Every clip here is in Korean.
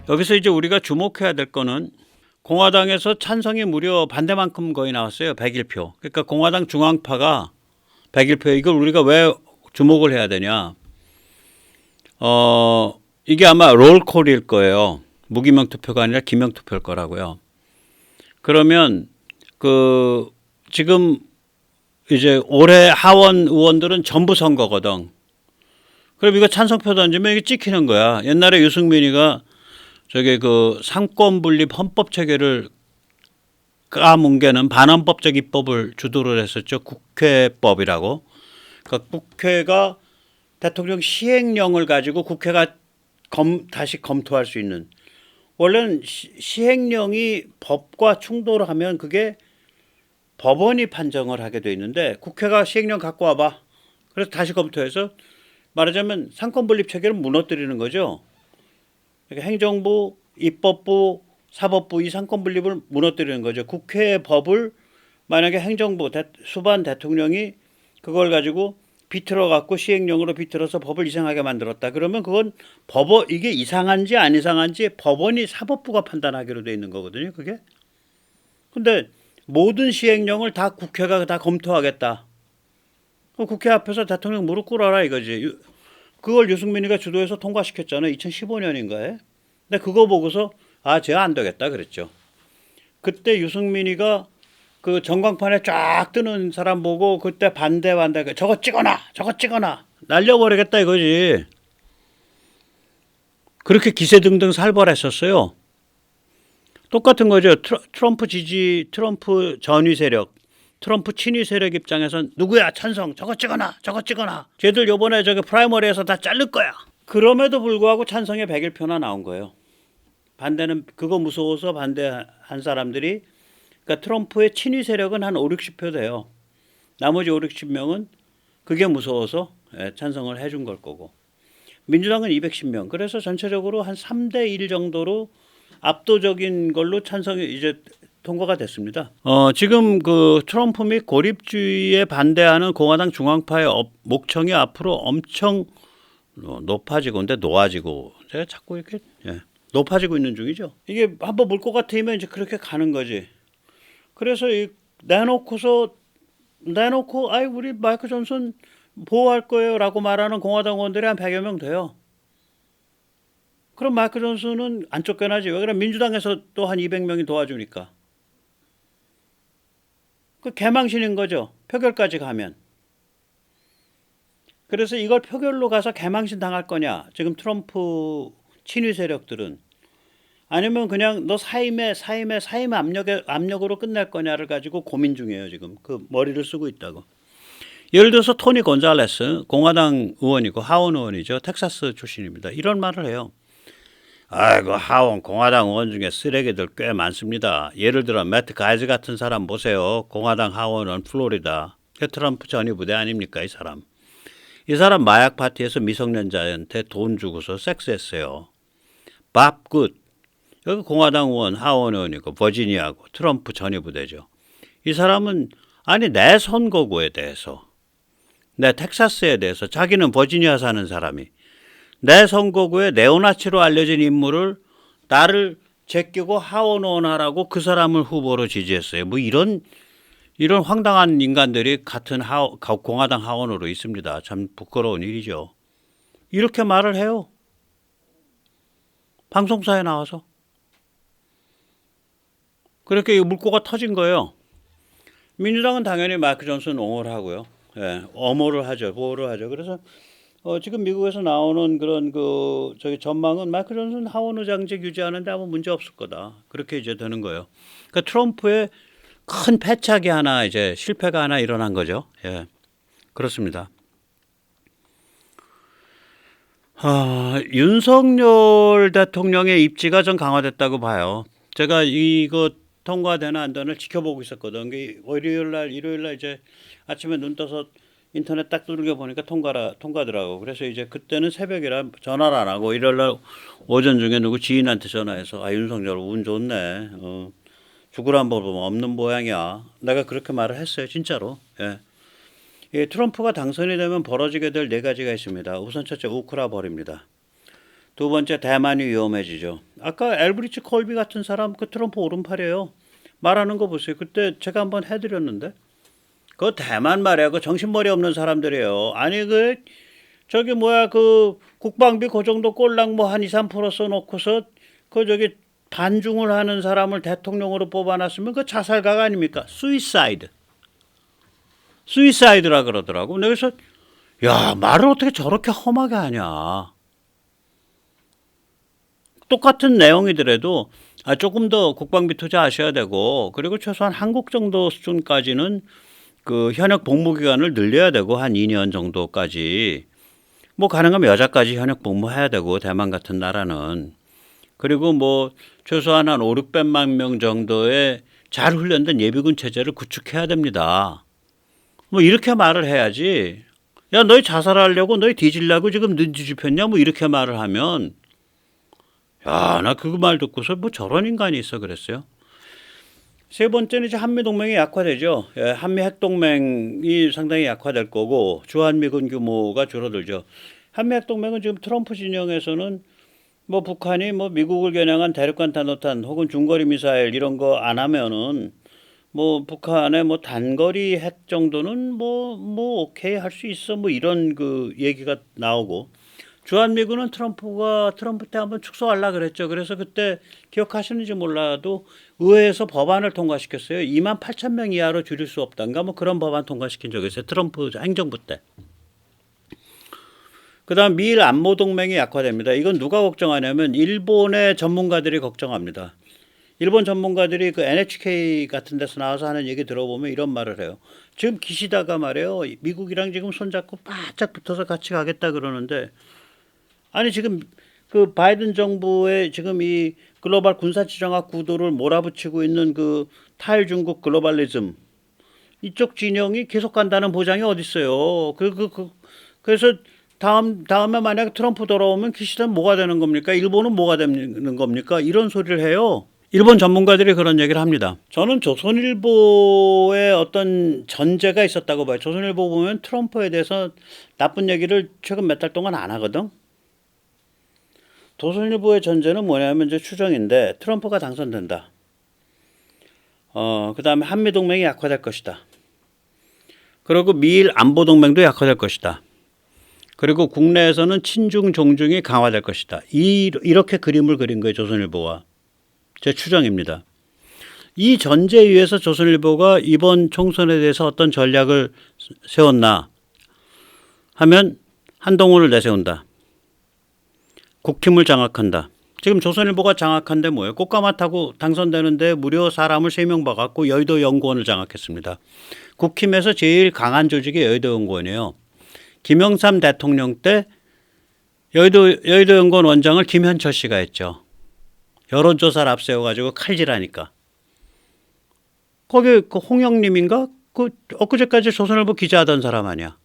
여기서 이제 우리가 주목해야 될 거는 공화당에서 찬성이 무려 반대만큼 거의 나왔어요. 101표. 그러니까 공화당 중앙파가 101표. 이걸 우리가 왜 주목을 해야 되냐. 이게 아마 롤콜일 거예요. 무기명 투표가 아니라 기명 투표일 거라고요. 그러면 지금 이제 올해 하원 의원들은 전부 선거거든. 그럼 이거 찬성표 던지면 이게 찍히는 거야. 옛날에 유승민이가 상권 분립 헌법 체계를 까뭉개는 반헌법적 입법을 주도를 했었죠. 국회법이라고. 그러니까 국회가 대통령 시행령을 가지고 국회가 다시 검토할 수 있는. 원래는 시행령이 법과 충돌하면 그게 법원이 판정을 하게 돼 있는데 국회가 시행령 갖고 와봐. 그래서 다시 검토해서 말하자면 상권 분립 체계를 무너뜨리는 거죠. 그러니까 행정부, 입법부, 사법부 이 상권 분립을 무너뜨리는 거죠. 국회의 법을 만약에 행정부, 수반 대통령이 그걸 가지고 비틀어 갖고 시행령으로 비틀어서 법을 이상하게 만들었다. 그러면 그건 이게 이상한지 안 이상한지 법원이 사법부가 판단하기로 돼 있는 거거든요. 그게. 근데 모든 시행령을 다 국회가 다 검토하겠다. 국회 앞에서 대통령 무릎 꿇어라 이거지. 그걸 유승민이가 주도해서 통과시켰잖아요. 2015년인가에. 근데 그거 보고서 제가 안 되겠다 그랬죠. 그때 유승민이가 그 전광판에 쫙 뜨는 사람 보고 그때 반대 저거 찍어놔 날려버리겠다 이거지. 그렇게 기세등등 살벌했었어요. 똑같은 거죠. 트럼프 전위 세력, 트럼프 친위 세력 입장에선 누구야 찬성 저거 찍어놔. 쟤들 요번에 프라이머리에서 다 자를 거야. 그럼에도 불구하고 찬성에 101표나 나온 거예요. 반대는 그거 무서워서 반대한 사람들이, 그러니까 트럼프의 친위 세력은 한 5, 60표 돼요. 나머지 5, 60명은 그게 무서워서 찬성을 해준 걸 거고. 민주당은 210명. 그래서 전체적으로 한 3대 1 정도로 압도적인 걸로 찬성이 이제 통과가 됐습니다. 지금 트럼프 및 고립주의에 반대하는 공화당 중앙파의 목청이 앞으로 엄청 높아지고, 근데 놓아지고, 제가 자꾸 이렇게 높아지고 있는 중이죠. 이게 한번 물 것 같으면 이제 그렇게 가는 거지. 그래서 내놓고 우리 마이크 존슨 보호할 거예요라고 말하는 공화당 의원들이 한 100여 명 돼요. 그럼 마이크 존슨은 안 쫓겨나지. 왜 그래? 민주당에서 또 한 200명이 도와주니까. 그 개망신인 거죠. 표결까지 가면. 그래서 이걸 표결로 가서 개망신 당할 거냐. 지금 트럼프 친위 세력들은. 아니면 그냥 너 사임 압력으로 끝낼 거냐를 가지고 고민 중이에요. 지금 그 머리를 쓰고 있다고. 예를 들어서 토니 곤잘레스 공화당 의원이고 하원 의원이죠. 텍사스 출신입니다. 이런 말을 해요. 하원 공화당 의원 중에 쓰레기들 꽤 많습니다. 예를 들어 매트 가이즈 같은 사람 보세요. 공화당 하원은 플로리다. 트럼프 전위 부대 아닙니까 이 사람. 이 사람 마약 파티에서 미성년자한테 돈 주고서 섹스했어요. 밥 굿. 여기 공화당 의원, 하원 의원이고 버지니아고 트럼프 전위 부대죠. 이 사람은 내 선거구에 대해서, 내 텍사스에 대해서, 자기는 버지니아 사는 사람이 내 선거구에 네오나치로 알려진 인물을 나를 제끼고 하원 의원 하라고 그 사람을 후보로 지지했어요. 뭐 이런 황당한 인간들이 같은 공화당 하원으로 있습니다. 참 부끄러운 일이죠. 이렇게 말을 해요. 방송사에 나와서. 그렇게 물꼬가 터진 거예요. 민주당은 당연히 마이크 존슨 옹호를 하고요. 엄호를 하죠. 보호를 하죠. 그래서 지금 미국에서 나오는 그런 전망은 마이크 존슨 하원 의장직 유지하는데 아무 문제 없을 거다. 그렇게 이제 되는 거예요. 그러니까 트럼프의 큰 패착이 하나 이제 실패가 하나 일어난 거죠. 그렇습니다. 윤석열 대통령의 입지가 좀 강화됐다고 봐요. 제가 이거 통과되나 안 되나 지켜보고 있었거든. 일요일 날 이제 아침에 눈 떠서 인터넷 딱 두들겨 보니까 통과더라고. 그래서 이제 그때는 새벽이라 전화를 안 하고 일요일 날 오전 중에 누구 지인한테 전화해서 윤석열 운 좋네. 죽으란 법은 없는 모양이야. 내가 그렇게 말을 했어요. 진짜로. 트럼프가 당선이 되면 벌어지게 될 4가지가 있습니다. 우선 첫째 우크라 벌입니다. 두 번째 대만이 위험해지죠. 아까 엘브리치 콜비 같은 사람 그 트럼프 오른팔이에요. 말하는 거 보세요. 그때 제가 한번 해드렸는데 그 대만 말이야. 그 정신머리 없는 사람들이에요. 아니 그 저기 뭐야 그 국방비 그 정도 꼴랑 뭐 한 2, 3% 써놓고서 그 저기 반중을 하는 사람을 대통령으로 뽑아놨으면 그 자살각 아닙니까? 수이사이드라 그러더라고. 그래서 야 말을 어떻게 저렇게 험하게 하냐. 똑같은 내용이더라도 조금 더 국방비 투자하셔야 되고 그리고 최소한 한국 정도 수준까지는 그 현역 복무 기간을 늘려야 되고 한 2년 정도까지 뭐 가능하면 여자까지 현역 복무해야 되고 대만 같은 나라는 그리고 뭐 최소한 한 5, 600만 명 정도의 잘 훈련된 예비군 체제를 구축해야 됩니다. 뭐 이렇게 말을 해야지. 야 너희 자살하려고 너희 뒤질려고 지금 눈 뒤집혔냐 뭐 이렇게 말을 하면 야 나 그 말 듣고서 뭐 저런 인간이 있어 그랬어요. 세 번째는 이제 한미동맹이 약화되죠. 예, 한미 핵동맹이 상당히 약화될 거고 주한미군 규모가 줄어들죠. 한미 핵동맹은 지금 트럼프 진영에서는 뭐 북한이 뭐 미국을 겨냥한 대륙간 탄도탄 혹은 중거리 미사일 이런 거 안 하면은 뭐 북한의 뭐 단거리 핵 정도는 뭐 오케이 할 수 있어 뭐 이런 그 얘기가 나오고 주한미군은 트럼프 때 한번 축소하려 그랬죠. 그래서 그때 기억하시는지 몰라도 의회에서 법안을 통과시켰어요. 2만 8천 명 이하로 줄일 수 없단가 뭐 그런 법안 통과시킨 적이 있어요. 트럼프 행정부 때. 그다음 미일 안보 동맹이 약화됩니다. 이건 누가 걱정하냐면 일본의 전문가들이 걱정합니다. 일본 전문가들이 그 NHK 같은 데서 나와서 하는 얘기 들어보면 이런 말을 해요. 지금 기시다가 말이에요. 미국이랑 지금 손잡고 바짝 붙어서 같이 가겠다 그러는데 아니 지금 그 바이든 정부의 지금 이 글로벌 군사지정학 구도를 몰아붙이고 있는 그 탈중국 글로벌리즘 이쪽 진영이 계속 간다는 보장이 어디 있어요? 그래서 다음에 만약 트럼프 돌아오면 기시다는 뭐가 되는 겁니까? 일본은 뭐가 되는 겁니까? 이런 소리를 해요. 일본 전문가들이 그런 얘기를 합니다. 저는 조선일보에 어떤 전제가 있었다고 봐요. 조선일보 보면 트럼프에 대해서 나쁜 얘기를 최근 몇 달 동안 안 하거든. 조선일보의 전제는 뭐냐면 이제 추정인데 트럼프가 당선된다. 그 다음에 한미동맹이 약화될 것이다. 그리고 미일 안보동맹도 약화될 것이다. 그리고 국내에서는 친중 종중이 강화될 것이다. 이렇게 그림을 그린 거예요. 조선일보와. 제 추정입니다. 이 전제에 의해서 조선일보가 이번 총선에 대해서 어떤 전략을 세웠나 하면 한동훈을 내세운다. 국힘을 장악한다. 지금 조선일보가 장악한데 뭐예요? 꽃가마 타고 당선되는데 무려 사람을 3명 박았고 여의도 연구원을 장악했습니다. 국힘에서 제일 강한 조직이 여의도 연구원이에요. 김영삼 대통령 때 여의도 연구원 원장을 김현철 씨가 했죠. 여론조사를 앞세워가지고 칼질하니까. 거기 그 홍영림인가? 그 엊그제까지 조선일보 기자하던 사람 아니야.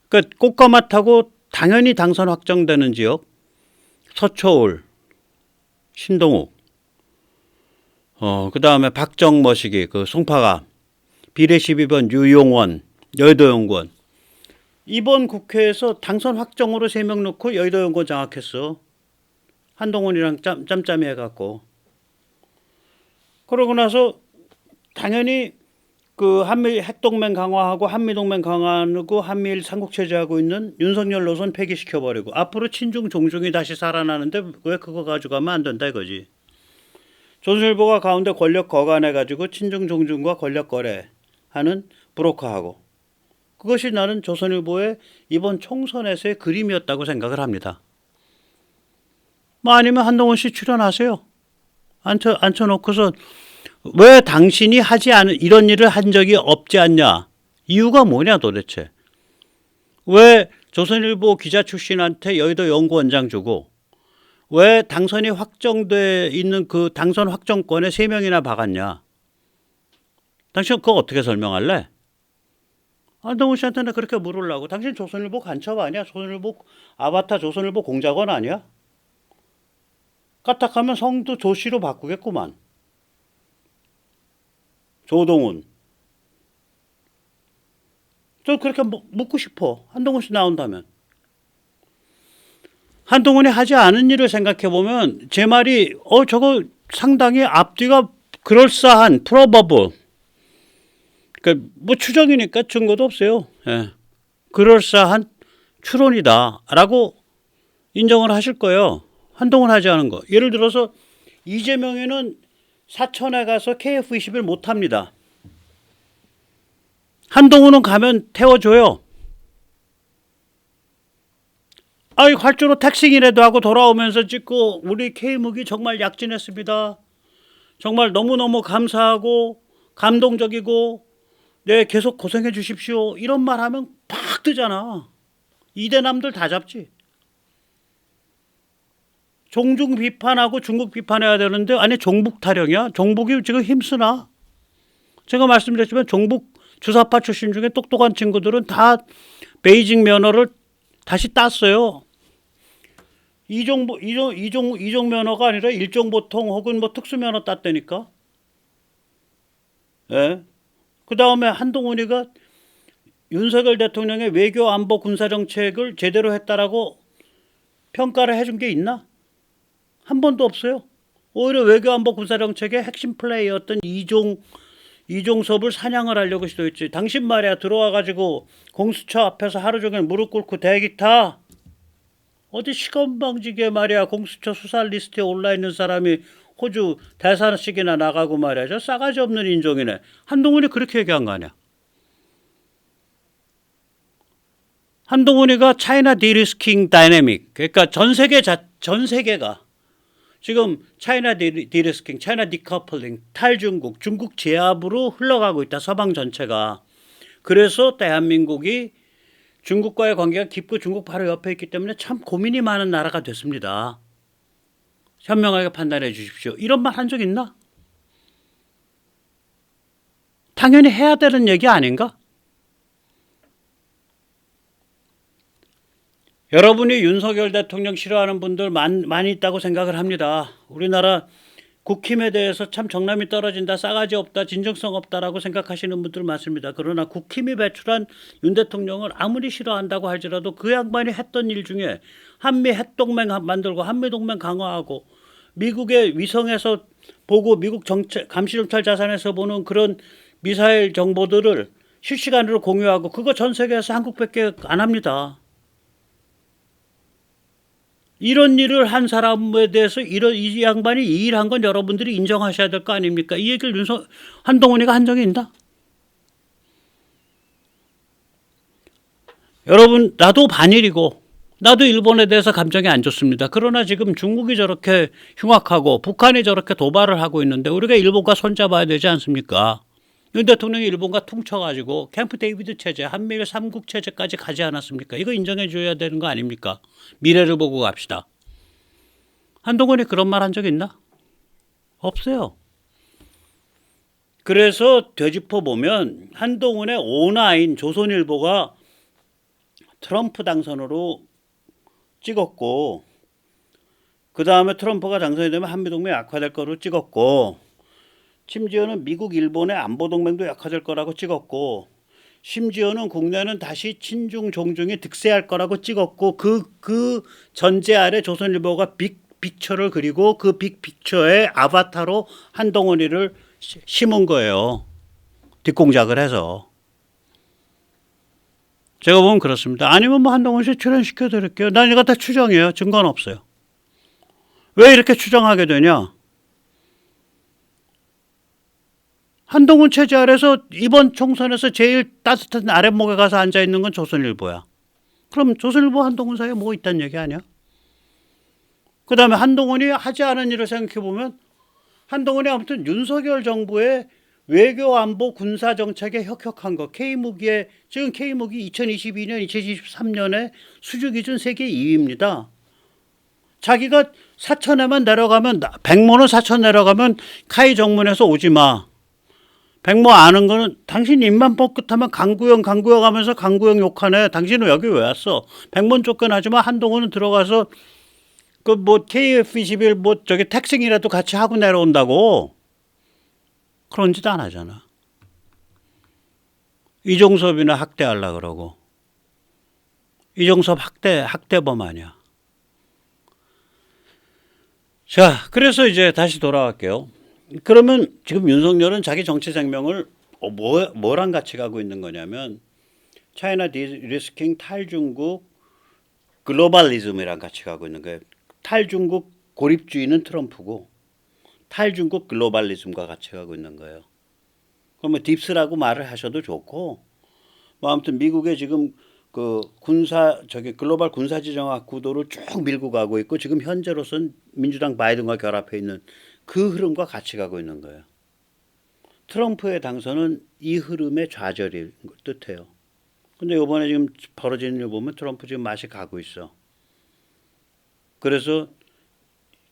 그러니까 꽃가마 타고 당연히 당선 확정되는 지역 서초울, 신동욱, 그 다음에 박정머시기, 그 송파가, 비례 12번 유용원, 여의도 연구원. 이번 국회에서 당선 확정으로 3명 놓고 여의도 연구원 장악했어. 한동훈이랑 짬짬이 해갖고. 그러고 나서 당연히 그 한미 핵동맹 강화하고 한미동맹 강화하고 한미일 삼국체제하고 있는 윤석열 노선 폐기시켜버리고 앞으로 친중 종중이 다시 살아나는데 왜 그거 가져가면 안 된다 이거지. 조선일보가 가운데 권력 거간해가지고 친중 종중과 권력 거래하는 브로커하고 그것이 나는 조선일보의 이번 총선에서의 그림이었다고 생각을 합니다. 뭐 아니면 한동훈 씨 출연하세요. 앉혀놓고서 왜 당신이 하지 않은 이런 일을 한 적이 없지 않냐? 이유가 뭐냐 도대체? 왜 조선일보 기자 출신한테 여의도 연구원장 주고 왜 당선이 확정돼 있는 그 당선 확정권에 3명이나 박았냐? 당신 그거 어떻게 설명할래? 한동훈 씨한테는 그렇게 물으려고. 당신 조선일보 간첩 아니야? 조선일보 아바타 조선일보 공작원 아니야? 까딱하면 성도 조씨로 바꾸겠구만. 조동훈. 저 그렇게 묻고 싶어. 한동훈 씨 나온다면. 한동훈이 하지 않은 일을 생각해 보면 제 말이 저거 상당히 앞뒤가 그럴싸한 프로버블. 그러니까 뭐 추정이니까 증거도 없어요. 예. 그럴싸한 추론이다라고 인정을 하실 거예요. 한동훈 하지 않은 거. 예를 들어서 이재명이는 사천에 가서 KF21 못 합니다. 한동훈은 가면 태워줘요. 활주로 택싱이라도 하고 돌아오면서 찍고 우리 K무기 정말 약진했습니다. 정말 너무너무 감사하고 감동적이고 네 계속 고생해 주십시오. 이런 말 하면 팍 뜨잖아. 이대남들 다 잡지. 종중 비판하고 중국 비판해야 되는데 아니 종북 타령이야. 종북이 지금 힘쓰나. 제가 말씀드렸지만 종북 주사파 출신 중에 똑똑한 친구들은 다 베이징 면허를 다시 땄어요. 이종 면허가 아니라 일종 보통 혹은 뭐 특수 면허 땄다니까. 예. 그 다음에 한동훈이가 윤석열 대통령의 외교 안보 군사 정책을 제대로 했다라고 평가를 해준 게 있나? 한 번도 없어요. 오히려 외교 안보 군사 정책의 핵심 플레이였던 이종섭을 사냥을 하려고 시도했지. 당신 말이야 들어와가지고 공수처 앞에서 하루 종일 무릎 꿇고 대기 타. 어디 시건방지게 말이야 공수처 수사 리스트에 올라있는 사람이 호주 대사식이나 나가고 말이야. 저 싸가지 없는 인종이네. 한동훈이 그렇게 얘기한 거 아니야. 한동훈이가 차이나 디리스킹 다이내믹, 그러니까 전 세계가 지금 차이나 디리스킹, 차이나 디커플링, 탈중국, 중국 제압으로 흘러가고 있다. 서방 전체가. 그래서 대한민국이 중국과의 관계가 깊고 중국 바로 옆에 있기 때문에 참 고민이 많은 나라가 됐습니다. 현명하게 판단해 주십시오. 이런 말 한 적 있나? 당연히 해야 되는 얘기 아닌가? 여러분이 윤석열 대통령 싫어하는 분들 많이 있다고 생각을 합니다. 우리나라 국힘에 대해서 참 정남이 떨어진다, 싸가지 없다, 진정성 없다라고 생각하시는 분들 많습니다. 그러나 국힘이 배출한 윤 대통령을 아무리 싫어한다고 할지라도 그 양반이 했던 일 중에 한미 핵동맹 만들고 한미동맹 강화하고 미국의 위성에서 보고 미국 감시정찰 자산에서 보는 그런 미사일 정보들을 실시간으로 공유하고 그거 전 세계에서 한국밖에 안 합니다. 이런 일을 한 사람에 대해서 이 양반이 이 일한 건 여러분들이 인정하셔야 될 거 아닙니까? 이 얘기를 한동훈이가 한 적이 있나? 여러분 나도 반일이고 나도 일본에 대해서 감정이 안 좋습니다. 그러나 지금 중국이 저렇게 흉악하고 북한이 저렇게 도발을 하고 있는데 우리가 일본과 손잡아야 되지 않습니까? 윤 대통령이 일본과 퉁쳐가지고 캠프 데이비드 체제, 한미일 3국 체제까지 가지 않았습니까? 이거 인정해 줘야 되는 거 아닙니까? 미래를 보고 갑시다. 한동훈이 그런 말 한 적 있나? 없어요. 그래서 되짚어 보면 한동훈의 오나인 조선일보가 트럼프 당선으로 찍었고 그 다음에 트럼프가 당선이 되면 한미동맹 약화될 거로 찍었고 심지어는 미국, 일본의 안보동맹도 약화될 거라고 찍었고 심지어는 국내는 다시 친중, 종중이 득세할 거라고 찍었고 그 전제 아래 조선일보가 빅픽처를 그리고 그 빅픽처의 아바타로 한동훈이를 심은 거예요. 뒷공작을 해서. 제가 보면 그렇습니다. 아니면 뭐 한동훈 씨 출연시켜 드릴게요. 난 이거 다 추정이에요. 증거는 없어요. 왜 이렇게 추정하게 되냐? 한동훈 체제 아래서 이번 총선에서 제일 따뜻한 아랫목에 가서 앉아있는 건 조선일보야. 그럼 조선일보 한동훈 사이에 뭐 있다는 얘기 아니야? 그 다음에 한동훈이 하지 않은 일을 생각해보면 한동훈이 아무튼 윤석열 정부의 외교 안보 군사 정책에 혁혁한 거. K무기에 지금 K무기 2022년, 2023년에 수주 기준 세계 2위입니다. 자기가 사천에만 내려가면 백모는 사천 내려가면 카이 정문에서 오지 마. 백모 아는 거는 당신 입만 뻗끗하면 강구형 하면서 강구형 욕하네. 당신은 여기 왜 왔어? 백문 쫓겨나지만 한동훈은 들어가서 그 뭐 KF21 뭐 저기 택싱이라도 같이 하고 내려온다고. 그런 짓 안 하잖아. 이종섭이나 학대하려고 그러고. 이종섭 학대범 아니야. 자, 그래서 이제 다시 돌아갈게요. 그러면 지금 윤석열은 자기 정치 생명을 뭐랑 같이 가고 있는 거냐면 차이나 디리스킹 탈중국 글로벌리즘이랑 같이 가고 있는 거예요. 탈중국 고립주의는 트럼프고 탈중국 글로벌리즘과 같이 가고 있는 거예요. 그러면 딥스라고 말을 하셔도 좋고 뭐 아무튼 미국의 지금 그 글로벌 군사지정학 구도를 쭉 밀고 가고 있고 지금 현재로선 민주당 바이든과 결합해 있는 그 흐름과 같이 가고 있는 거예요. 트럼프의 당선은 이 흐름의 좌절일 뜻해요. 근데 이번에 지금 벌어지는 일 보면 트럼프 지금 맛이 가고 있어. 그래서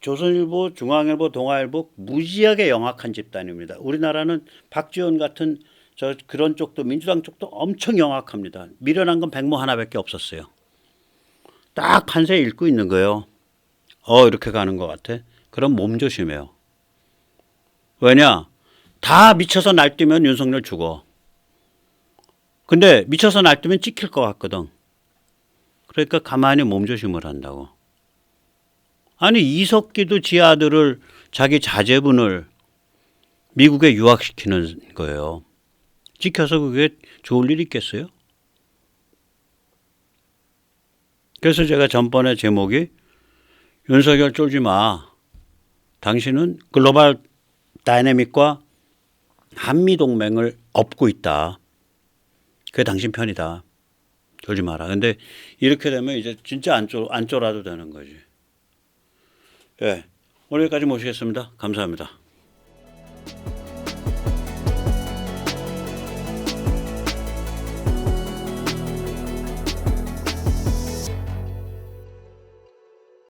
조선일보, 중앙일보, 동아일보 무지하게 영악한 집단입니다. 우리나라는 박지원 같은 그런 쪽도 민주당 쪽도 엄청 영악합니다. 미련한 건 백모 하나밖에 없었어요. 딱 판세 읽고 있는 거예요. 이렇게 가는 것 같아. 그럼 몸조심해요. 왜냐? 다 미쳐서 날뛰면 윤석열 죽어. 근데 미쳐서 날뛰면 찍힐 것 같거든. 그러니까 가만히 몸조심을 한다고. 아니 이석기도 지 아들을 자기 자제분을 미국에 유학시키는 거예요. 찍혀서 그게 좋을 일 있겠어요? 그래서 제가 전번에 제목이 윤석열 쫄지 마. 당신은 글로벌 다이내믹과 한미동맹을 업고 있다. 그게 당신 편이다. 쫄지 마라. 근데 이렇게 되면 이제 진짜 안 쫄아도 되는 거지. 예. 오늘 여기까지 모시겠습니다. 감사합니다.